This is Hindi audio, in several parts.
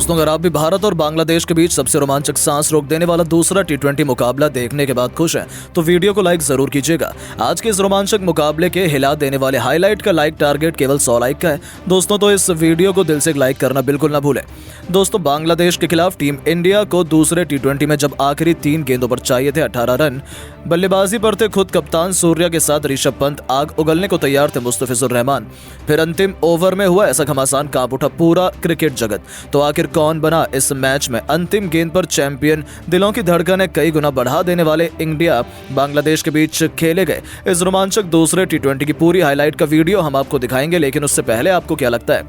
दोस्तों, अगर आप भी भारत और बांग्लादेश के बीच सबसे रोमांचक सांस रोक देने वाला दूसरा टी20 मुकाबला देखने के बाद खुश हैं, तो वीडियो को लाइक जरूर कीजिएगा। आज के इस रोमांचक मुकाबले के हिला देने वाले हाईलाइट का लाइक टारगेट केवल 100 लाइक का है दोस्तों, तो इस वीडियो को दिल से लाइक करना बिल्कुल ना भूलें। दोस्तों, बांग्लादेश के खिलाफ टीम इंडिया को दूसरे टी20 में जब आखिरी 3 गेंदों पर चाहिए थे 18 रन, बल्लेबाजी पर थे खुद कप्तान सूर्या के साथ ऋषभ पंत, आग उगलने को तैयार थे मुस्तफिजुर रहमान। फिर अंतिम ओवर में हुआ ऐसा घमासान, कांप उठा पूरा क्रिकेट जगत। तो आखिर कौन बना इस मैच में अंतिम गेंद पर चैंपियन? दिलों की धड़कनें कई गुना बढ़ा देने वाले इंडिया बांग्लादेश के बीच खेले गए इस रोमांचक दूसरे टी20 की पूरी हाईलाइट का वीडियो हम आपको दिखाएंगे। लेकिन उससे पहले आपको क्या लगता है,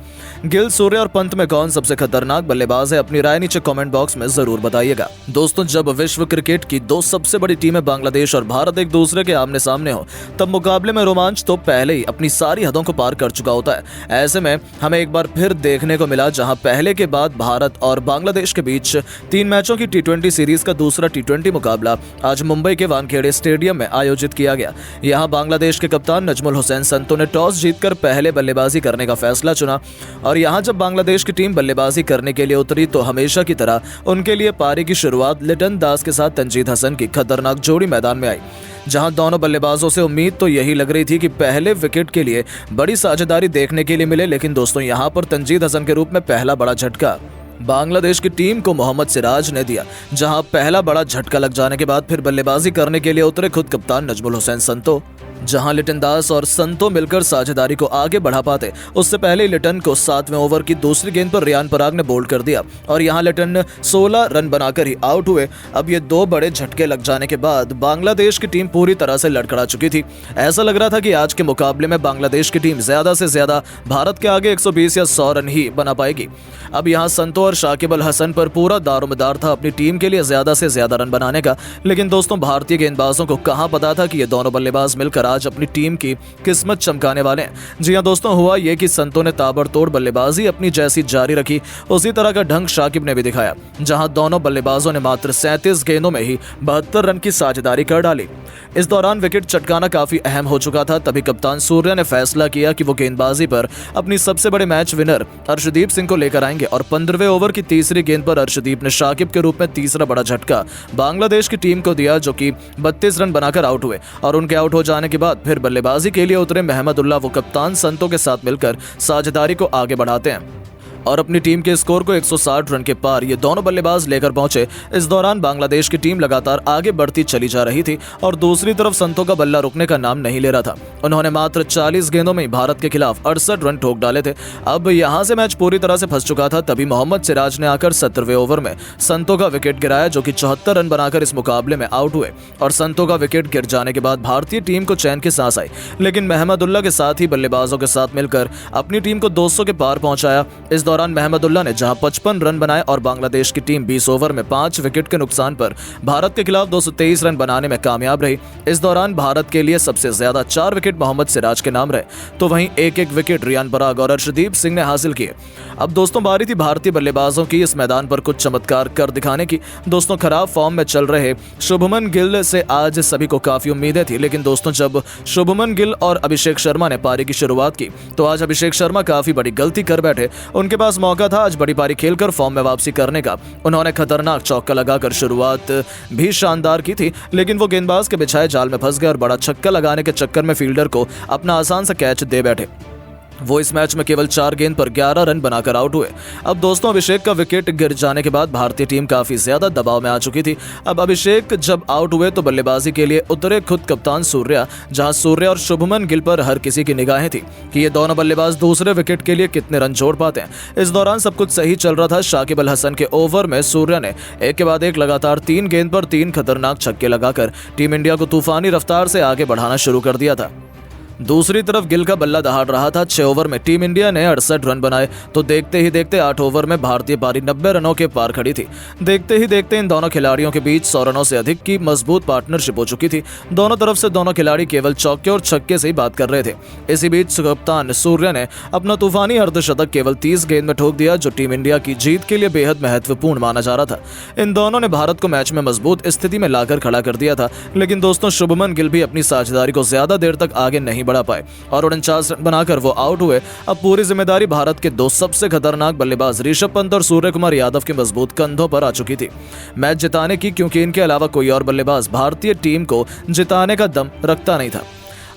गिल, सूर्या और पंत में कौन सबसे खतरनाक बल्लेबाज है? अपनी राय नीचे कमेंट बॉक्स में जरूर बताइएगा। दोस्तों, जब विश्व क्रिकेट की 2 सबसे बड़ी टीमें बांग्लादेश और भारत एक दूसरे के आमने सामने हो, तब मुकाबले में रोमांच तो पहले ही अपनी सारी हदों को पार कर चुका होता है। ऐसे में हमें एक बार फिर देखने को मिला जहां पहले के बाद भारत और बांग्लादेश के बीच 3 मैचों की टी20 सीरीज का दूसरा टी20 मुकाबला आज मुंबई के वानखेड़े स्टेडियम में आयोजित किया गया। यहां बांग्लादेश के कप्तान नजमुल हुसैन संतो ने टॉस जीतकर पहले बल्लेबाजी करने का फैसला चुना और यहां जब बांग्लादेश की टीम बल्लेबाजी करने के लिए उतरी तो हमेशा की तरह उनके लिए पारी की शुरुआत लिटन दास के साथ तंजीद हसन की खतरनाक जोड़ी मैदान में आई। जहां दोनों बल्लेबाजों से उम्मीद तो यही लग रही थी कि पहले विकेट के लिए बड़ी साझेदारी देखने के लिए मिले, लेकिन दोस्तों यहां पर तंजीद हसन के रूप में पहला बड़ा झटका बांग्लादेश की टीम को मोहम्मद सिराज ने दिया। जहां पहला बड़ा झटका लग जाने के बाद फिर बल्लेबाजी करने के लिए उतरे खुद कप्तान नजमुल हुसैन संतो। जहां लिटन दास और संतो मिलकर साझेदारी को आगे बढ़ा पाते, उससे पहले लिटन को 7वें ओवर की दूसरी गेंद पर रियान पराग ने बोल्ड कर दिया और यहां लिटन 16 रन बनाकर ही आउट हुए। अब ये 2 बड़े झटके लग जाने के बाद बांग्लादेश की टीम पूरी तरह से लड़खड़ा चुकी थी। ऐसा लग रहा था कि आज के मुकाबले में बांग्लादेश की टीम ज्यादा से ज्यादा भारत के आगे 120 या 100 रन ही बना पाएगी। अब यहां संतो और शाकिब अल हसन पर पूरा दारोमदार था अपनी टीम के लिए ज्यादा से ज्यादा रन बनाने का। लेकिन दोस्तों, भारतीय गेंदबाजों को कहां पता था कि ये दोनों बल्लेबाज मिलकर आज अपनी टीम की किस्मत चमकाने वाले हैं। जी हां दोस्तों, हुआ ये कि संतो ने ताबड़तोड़ बल्लेबाजी अपनी जैसी जारी रखी, उसी तरह का ढंग शाकिब ने भी दिखाया। जहां दोनों बल्लेबाजों ने मात्र 37 गेंदों में ही 72 रन की साझेदारी कर डाली। इस दौरान विकेट चटकाना काफी अहम हो चुका था। तभी कप्तान सूर्या ने फैसला किया कि वो गेंदबाजी पर अपनी सबसे बड़े मैच विनर अर्शदीप सिंह को लेकर आएंगे और 15वें ओवर की तीसरी गेंद पर अर्शदीप ने शाकिब के रूप में तीसरा बड़ा झटका बांग्लादेश की टीम को दिया, जो कि 32 रन बनाकर आउट हुए। और उनके आउट हो जाने के बाद फिर बल्लेबाजी के लिए उतरे महमदुल्लाह, वो कप्तान संतो के साथ मिलकर साझेदारी को आगे बढ़ाते हैं और अपनी टीम के स्कोर को 160 रन के पार ये दोनों बल्लेबाज लेकर पहुंचे। इस दौरान बांग्लादेश की टीम लगातार आगे बढ़ती चली जा रही थी और दूसरी तरफ संतो का बल्ला रुकने का नाम नहीं ले रहा था। उन्होंने मात्र 40 गेंदों में भारत के खिलाफ 68 रन ठोक डाले थे। अब यहां से मैच पूरी तरह से फंस चुका था। तभी मोहम्मद सिराज ने आकर 17वें ओवर में संतो का विकेट गिराया, जो कि 74 रन बनाकर इस मुकाबले में आउट हुए। और संतो का विकेट गिर जाने के बाद भारतीय टीम को चैन की सांस आई, लेकिन महमदुल्लाह के साथ ही बल्लेबाजों के साथ मिलकर अपनी टीम को 200 के पार पहुंचाया। इस दौरान महमदुल्लाह ने जहां 55 रन बनाए और बांग्लादेश की टीम 20 ओवर में 5 विकेट के नुकसान पर भारत के खिलाफ 223 रन बनाने में कामयाब रही। इस दौरान भारत के लिए सबसे ज्यादा 4 विकेट मोहम्मद सिराज के नाम रहे, तो वहीं एक विकेट रियान पराग और अर्शदीप सिंह ने हासिल किए। अब दोस्तों, बारी थी भारतीय बल्लेबाजों की इस मैदान पर कुछ चमत्कार कर दिखाने की। दोस्तों, खराब फॉर्म में चल रहे शुभमन गिल से आज सभी को काफी उम्मीदें थी, लेकिन दोस्तों जब शुभमन गिल और अभिषेक शर्मा ने पारी की शुरुआत की तो आज अभिषेक शर्मा काफी बड़ी गलती कर बैठे। उनके पास मौका था आज बड़ी पारी खेलकर फॉर्म में वापसी करने का। उन्होंने खतरनाक चौका लगाकर शुरुआत भी शानदार की थी, लेकिन वो गेंदबाज के बिछाए जाल में फंस गए और बड़ा छक्का लगाने के चक्कर में फील्डर को अपना आसान सा कैच दे बैठे। वो इस मैच में केवल 4 गेंद पर 11 रन बनाकर आउट हुए। अब दोस्तों, अभिषेक का विकेट गिर जाने के बाद भारतीय टीम काफी ज्यादा दबाव में आ चुकी थी। अब अभिषेक जब आउट हुए तो बल्लेबाजी के लिए उतरे खुद कप्तान सूर्या, जहां सूर्या और शुभमन गिल पर हर किसी की निगाहें थी कि ये दोनों बल्लेबाज दूसरे विकेट के लिए कितने रन जोड़ पाते हैं। इस दौरान सब कुछ सही चल रहा था। शाकिब अल हसन के ओवर में सूर्या ने एक के बाद एक लगातार 3 गेंद पर 3 खतरनाक छक्के लगाकर टीम इंडिया को तूफानी रफ्तार से आगे बढ़ाना शुरू कर दिया था। दूसरी तरफ गिल का बल्ला दहाड़ रहा था। 6 ओवर में टीम इंडिया ने 68 रन बनाए तो देखते ही देखते 8 ओवर में भारतीय पारी 90 रनों के पार खड़ी थी। देखते ही देखते इन दोनों खिलाड़ियों के बीच 100 रनों से अधिक की मजबूत पार्टनरशिप हो चुकी थी। दोनों तरफ से दोनों खिलाड़ी केवल चौके और छक्के से ही बात कर रहे थे। इसी बीच कप्तान सूर्या ने अपना तूफानी अर्धशतक केवल 30 गेंद में ठोक दिया, जो टीम इंडिया की जीत के लिए बेहद महत्वपूर्ण माना जा रहा था। इन दोनों ने भारत को मैच में मजबूत स्थिति में लाकर खड़ा कर दिया था। लेकिन दोस्तों, शुभमन गिल भी अपनी साझेदारी को ज्यादा देर तक आगे नहीं बढ़ा पाए और 49 रन बनाकर वो आउट हुए। अब पूरी जिम्मेदारी भारत के दो सबसे खतरनाक बल्लेबाज ऋषभ पंत और सूर्य कुमार यादव के मजबूत कंधों पर आ चुकी थी मैच जिताने की, क्योंकि इनके अलावा कोई और बल्लेबाज भारतीय टीम को जिताने का दम रखता नहीं था।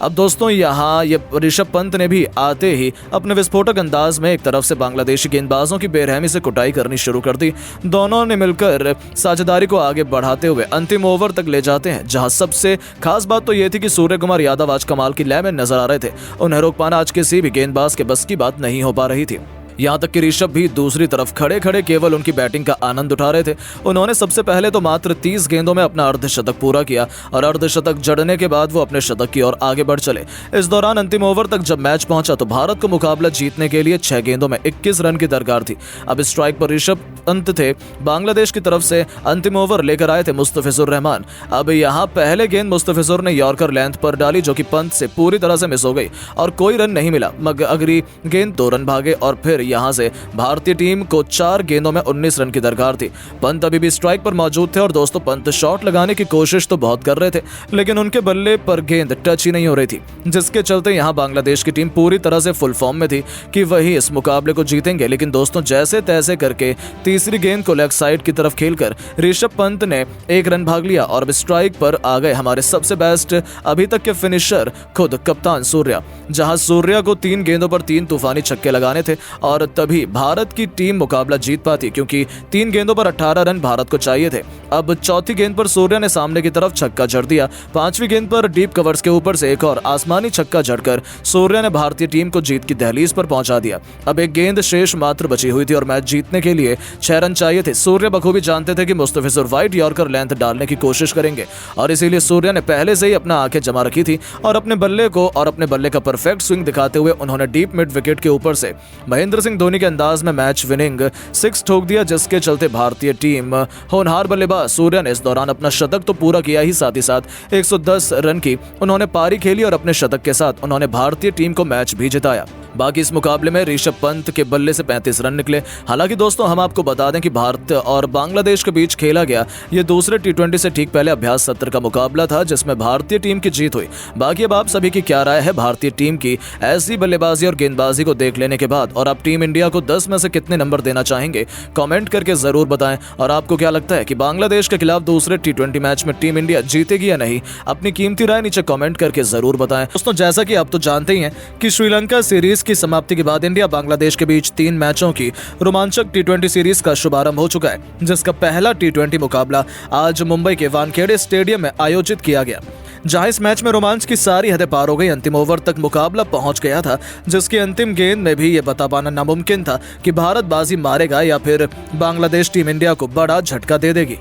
अब दोस्तों यहाँ ये ऋषभ पंत ने भी आते ही अपने विस्फोटक अंदाज में एक तरफ से बांग्लादेशी गेंदबाजों की बेरहमी से कुटाई करनी शुरू कर दी। दोनों ने मिलकर साझेदारी को आगे बढ़ाते हुए अंतिम ओवर तक ले जाते हैं, जहां सबसे खास बात तो ये थी कि सूर्य कुमार यादव आज कमाल की लय में नजर आ रहे थे। उन्हें रोक पाना आज किसी भी गेंदबाज के बस की बात नहीं हो पा रही थी। यहाँ तक कि ऋषभ भी दूसरी तरफ खड़े खड़े केवल उनकी बैटिंग का आनंद उठा रहे थे। उन्होंने सबसे पहले तो मात्र 30 गेंदों में अपना अर्धशतक पूरा किया और अर्धशतक जड़ने के बाद वो अपने शतक की ओर आगे बढ़ चले। इस दौरान अंतिम ओवर तक जब मैच पहुंचा तो भारत को मुकाबला जीतने के लिए 6 गेंदों में 21 रन की दरकार थी। अब स्ट्राइक पर ऋषभ पंत थे। बांग्लादेश की तरफ से अंतिम ओवर लेकर आए थे मुस्तफिजुर रहमान। अब यहाँ पहले गेंद मुस्तफिजुर ने यॉर्कर लेंथ पर डाली, जो कि पंत से पूरी तरह से मिस हो गई और कोई रन नहीं मिला। मगर अगली गेंद 2 रन भागे और फिर यहाँ से भारतीय टीम को 4 गेंदों में 19 रन की दरकार थी। पंत अभी भी स्ट्राइक पर मौजूद थे और दोस्तों पंत शॉट लगाने की कोशिश तो बहुत कर रहे थे, लेकिन उनके बल्ले पर गेंद टच ही नहीं हो रही थी, जिसके चलते यहाँ बांग्लादेश की टीम पूरी तरह से फुल फॉर्म में थी कि वही इस मुकाबले को जीतेंगे। लेकिन दोस्तों जैसे तैसे करके तीसरी गेंद को लेग साइड की तरफ खेलकर ऋषभ पंत ने 1 रन भाग लिया और अब स्ट्राइक पर आ गए हमारे सबसे बेस्ट अभी तक के फिनिशर खुद कप्तान सूर्या। जहां सूर्या को 3 गेंदों पर 3 तूफानी छक्के लगाने थे और तभी भारत की टीम मुकाबला जीत पाती, क्योंकि 3 गेंदों पर 18 रन भारत को चाहिए थे। अब चौथी गेंद पर सूर्या ने सामने की तरफ छक्का जड़ दिया। 5वीं गेंद पर डीप कवर्स के ऊपर से एक और आसमानी छक्का जड़कर सूर्या ने भारतीय टीम को जीत की दहलीज पर पहुंचा दिया। अब एक गेंद शेष मात्र बची हुई थी और मैच जीतने के लिए 6 रन चाहिए थे। सूर्या बखूबी जानते थे कि मुस्तफिजुर वाइड यॉर्कर लेंथ डालने की कोशिश करेंगे और इसीलिए सूर्या ने पहले से ही अपना आंखें जमा रखी थी और अपने बल्ले का परफेक्ट स्विंग दिखाते हुए उन्होंने डीप मिड विकेट के ऊपर से महेंद्र सिंह धोनी के अंदाज में मैच विनिंग 6 ठोक दिया, जिसके चलते भारतीय टीम होनहार बल्लेबाज सूर्या ने इस दौरान अपना शतक तो पूरा किया ही, साथ 110 रन की उन्होंने पारी खेली और अपने शतक के साथ उन्होंने भारतीय टीम को मैच भी जिताया। बाकी इस मुकाबले में ऋषभ पंत के बल्ले से 35 रन निकले। हालांकि दोस्तों हम आपको बता दें कि भारत और बांग्लादेश के बीच खेला गया ये दूसरे T20 से ठीक पहले अभ्यास सत्र का मुकाबला था, जिसमें भारतीय टीम की जीत हुई। बाकी अब आप सभी की क्या राय है भारतीय टीम की ऐसी बल्लेबाजी और गेंदबाजी को देख लेने के बाद, और आप टीम इंडिया को 10 में से कितने नंबर देना चाहेंगे कमेंट करके जरूर बताएं। और आपको क्या लगता है कि बांग्लादेश के खिलाफ दूसरे T20 मैच में टीम इंडिया जीतेगी या नहीं? अपनी कीमती राय नीचे कमेंट करके जरूर बताएं। दोस्तों जैसा कि आप तो जानते ही हैं कि श्रीलंका सीरीज की समाप्ति के बाद इंडिया बांग्लादेश के बीच 3 मैचों की रोमांचक T20 सीरीज का शुभारंभ हो चुका है, जिसका पहला T20 मुकाबला आज मुंबई के वानखेड़े स्टेडियम में आयोजित किया गया, जहां इस मैच में रोमांच की सारी हदें पार हो गई। अंतिम ओवर तक मुकाबला पहुंच गया था, जिसकी अंतिम गेंद में भी यह बता पाना नामुमकिन था कि भारत बाजी मारेगा या फिर बांग्लादेश टीम इंडिया को बड़ा झटका दे देगी।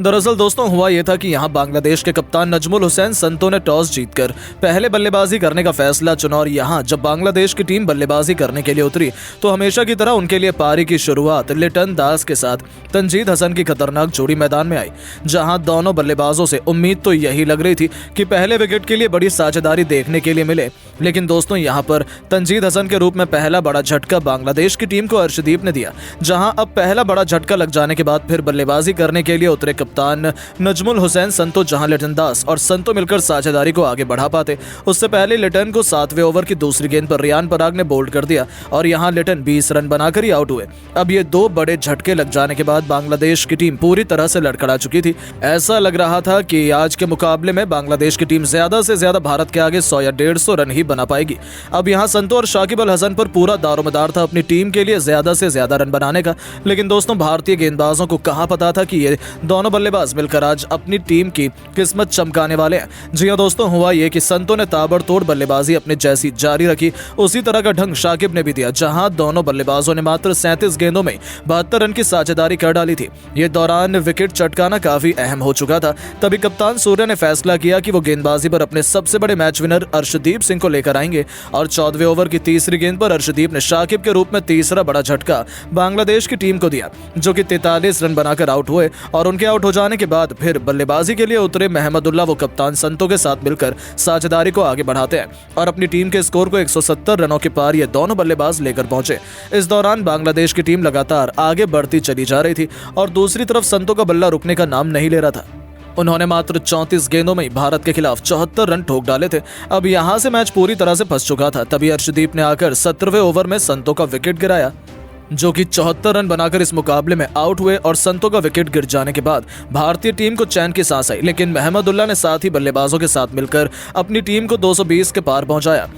दरअसल दोस्तों हुआ यह था कि यहां बांग्लादेश के कप्तान नजमुल हुसैन संतो ने टॉस जीतकर पहले बल्लेबाजी करने का फैसला चुना और यहां जब बांग्लादेश की टीम बल्लेबाजी करने के लिए उतरी तो हमेशा की तरह उनके लिए पारी की शुरुआत लिटन दास के साथ तंजीद हसन की खतरनाक जोड़ी मैदान में आई, जहां दोनों बल्लेबाजों से उम्मीद तो यही लग रही थी कि पहले विकेट के लिए बड़ी साझेदारी देखने के लिए मिले। लेकिन दोस्तों यहाँ पर तंजीद हसन के रूप में पहला बड़ा झटका बांग्लादेश की टीम को अर्शदीप ने दिया, जहां अब पहला बड़ा झटका लग जाने के बाद फिर बल्लेबाजी करने के लिए उतरे कप्तान नजमुल हुसैन संतो, जहां लिटन दास और संतो मिलकर साझेदारी को आगे बढ़ा पाते। उससे पहले लिटन को 7वें ओवर की दूसरी गेंद पर रियान पराग ने बोल्ड कर दिया और यहां लिटन 20 रन बनाकर ही आउट हुए। अब ये 2 बड़े झटके लग जाने के बाद बांग्लादेश की टीम पूरी तरह से लड़खड़ा चुकी थी। ऐसा लग रहा था कि आज के मुकाबले में बांग्लादेश की टीम ज्यादा से ज्यादा भारत के आगे 100 या 150 रन ही बना पाएगी। अब यहां संतो और शाकिब अल हसन पर पूरा दारोमदार था अपनी टीम के लिए ज्यादा से ज्यादा रन बनाने का। लेकिन दोस्तों भारतीय गेंदबाजों को कहां पता था कि ये दोनों बल्लेबाज मिलकर आज अपनी टीम की किस्मत चमकाने वाले हैं। जी हां दोस्तों, हुआ ये कि संतो ने ताबड़तोड़ बल्लेबाजी अपने जैसी जारी रखी, उसी तरह का ढंग शाकिब ने भी दिया, जहां दोनों बल्लेबाजों ने मात्र 37 गेंदों में 72 रन की साझेदारी कर डाली थी। ये दौरान विकेट चटकाना काफी अहम हो चुका था। तभी कप्तान सूर्या ने फैसला किया कि वो गेंदबाजी पर अपने सबसे बड़े मैच विनर अर्शदीप सिंह को लेकर आएंगे और 14वें ओवर की तीसरी गेंद पर अर्शदीप ने शाकिब के रूप में तीसरा बड़ा झटका बांग्लादेश की टीम को दिया, जो कि 43 रन बनाकर आउट हुए। और उनके आउट हो जाने के बाद फिर बल्लेबाजी के लिए उतरे महमदुल्लाह वो कप्तान संतो के साथ मिलकर साझेदारी को आगे बढ़ाते हैं और अपनी टीम के स्कोर को 170 रनों के पार ये दोनों बल्लेबाज लेकर पहुंचे। इस दौरान बांग्लादेश की टीम लगातार आगे बढ़ती चली जा रही थी और दूसरी तरफ संतो का बल्ला रुकने का नाम नहीं ले रहा था। उन्होंने मात्र 34 गेंदों में ही भारत के खिलाफ 74 रन ठोक डाले थे। अब यहां से मैच पूरी तरह से फंस चुका था। तभी अर्शदीप ने आकर 17वें ओवर में संतो का विकेट गिराया, जो कि 74 रन बनाकर इस मुकाबले में आउट हुए और संतो का विकेट गिर जाने के बाद भारतीय टीम को चैन की सांस आई। लेकिन महमदुल्लाह ने साथ ही बल्लेबाजों के साथ मिलकर अपनी टीम को 220 के पार पहुंचाया।